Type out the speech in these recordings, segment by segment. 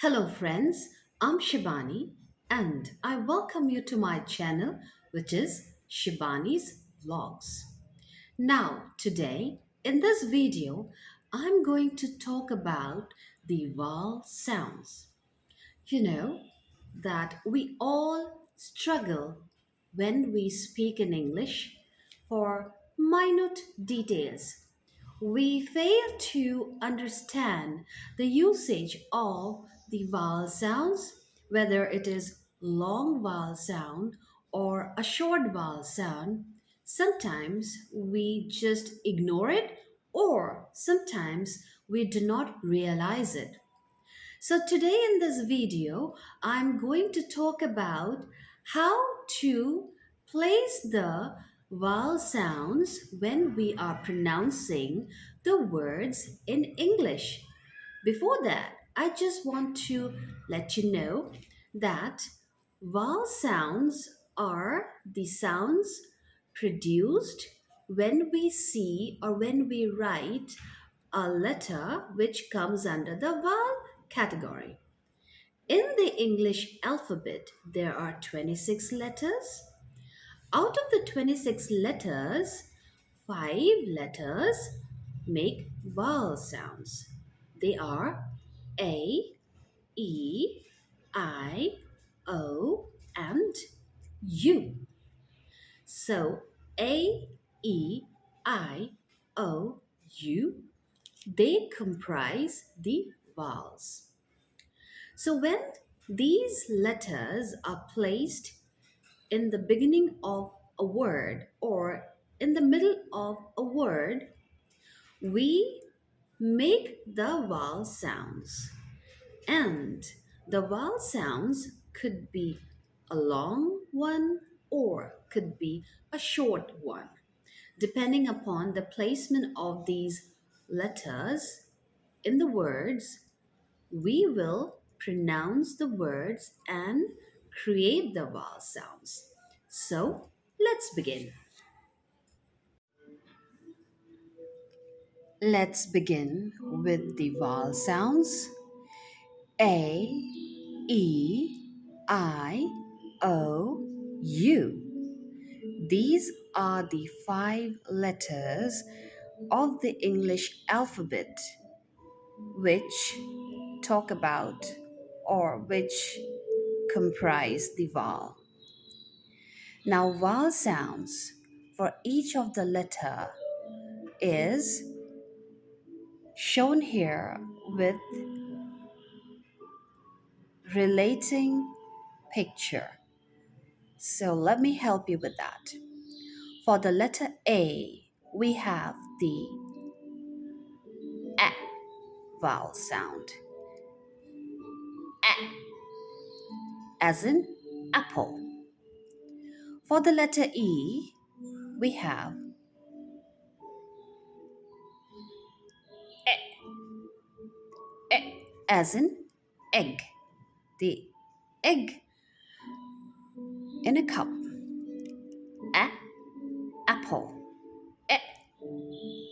Hello, friends. I'm Shibani, and I welcome you to my channel, which is Shibani's Vlogs. Now, today, in this video, I'm going to talk about the vowel sounds. You know that we all struggle when we speak in English for minute details. We fail to understand the usage of the vowel sounds, whether it is long vowel sound or a short vowel sound. Sometimes we just ignore it, or sometimes we do not realize it. So today in this video, I'm going to talk about how to place the vowel sounds when we are pronouncing the words in English. Before that, I just want to let you know that vowel sounds are the sounds produced when we see or when we write a letter which comes under the vowel category. In the English alphabet, there are 26 letters. Out of the 26 letters, 5 letters make vowel sounds. They are A, E, I, O, and U. So A, E, I, O, U, they comprise the vowels. So when these letters are placed in the beginning of a word or in the middle of a word, we make the vowel sounds. And the vowel sounds could be a long one or could be a short one, depending upon the placement of these letters in the words. We will pronounce the words and create the vowel sounds. So let's begin. Let's begin with the vowel sounds A, E, I, O, U. These are the 5 letters of the English alphabet which talk about or which comprise the vowel. Now, vowel sounds for each of the letter is shown here with relating picture. So let me help you with that. For the letter A, we have the A vowel sound. A, as in apple. For the letter E, we have E, as in egg. The egg in a cup. A, apple. E,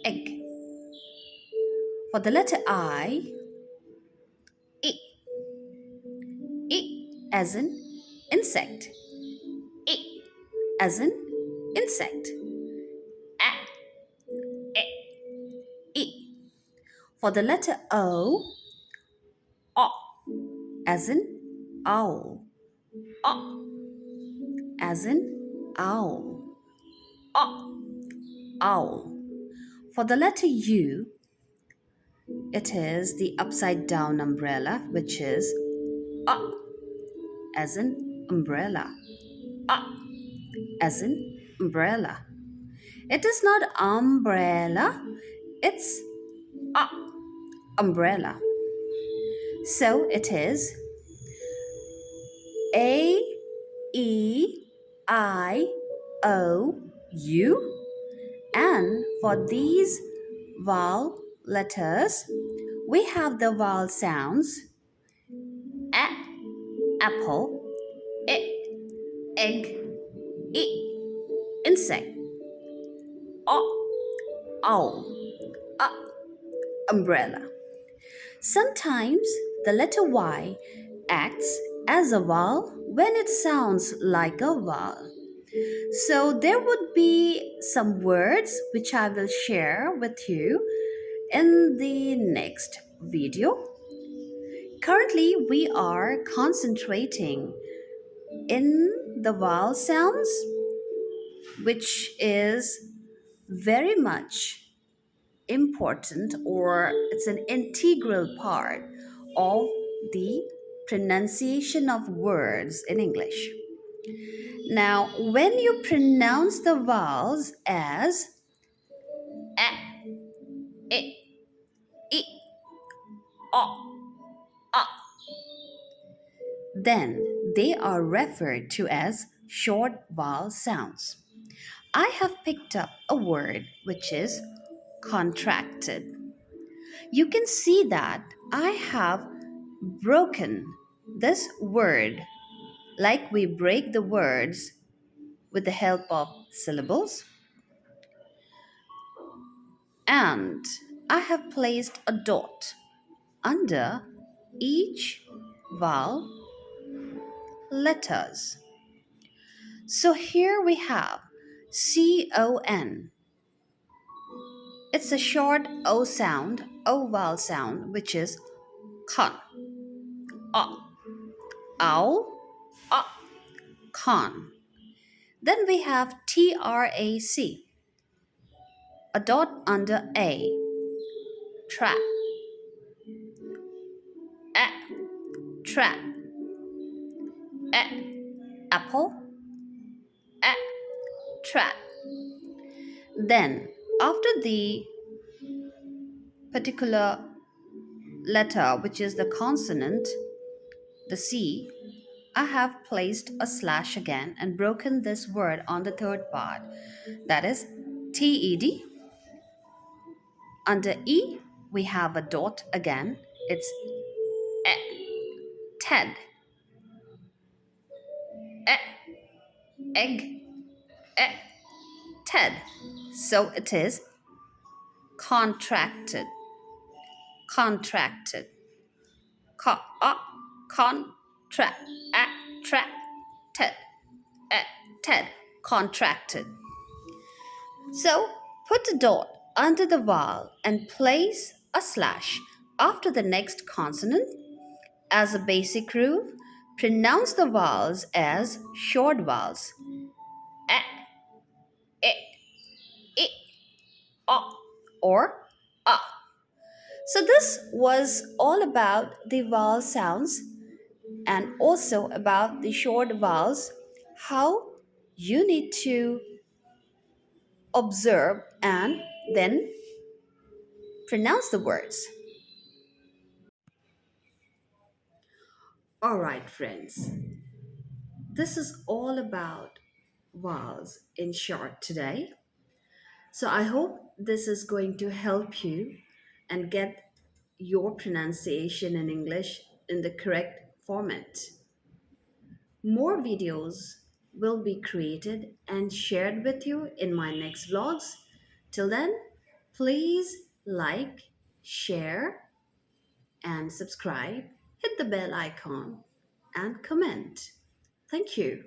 egg. For the letter I, E. E as in insect. E as in insect. A, E, E. For the letter O, as in owl. O as in owl. O, owl. For the letter U, it is the upside down umbrella, which is as in umbrella. As in umbrella. It is not umbrella, it's umbrella. So it is A, E, I, O, U. And for these vowel letters, we have the vowel sounds A, apple, E, egg, E, insect, O, owl, umbrella. Sometimes The letter Y acts as a vowel when it sounds like a vowel. So there would be some words which I will share with you in the next video. Currently, we are concentrating in the vowel sounds, which is very much important, or it's an integral part of the pronunciation of words in English. Now, when you pronounce the vowels as a, I, I, o, then they are referred to as short vowel sounds. I have picked up a word which is contracted. You can see that I have broken this word like we break the words with the help of syllables, and I have placed a dot under each vowel letters. So here we have CON. It's a short O sound, O vowel sound, which is con. O, owl, o, con. Then we have TRAC, a dot under A, trap, a, trap, apple, a, trap. Then after the particular letter, which is the consonant, the C, I have placed a slash again and broken this word on the third part. That is TED. Under E, we have a dot again. It's TED, egg, TED. So it is contracted, contracted, co, contract, track, TED, TED, contracted. So put a dot under the vowel and place a slash after the next consonant. As a basic rule, pronounce the vowels as short vowels. A, I, o, or a. So this was all about the vowel sounds and also about the short vowels, how you need to observe and then pronounce the words. All right, friends, this is all about vowels in short today. So I hope this is going to help you and get your pronunciation in English in the correct format. More videos will be created and shared with you in my next vlogs. Till then, please like, share, and subscribe. Hit the bell icon and comment. Thank you.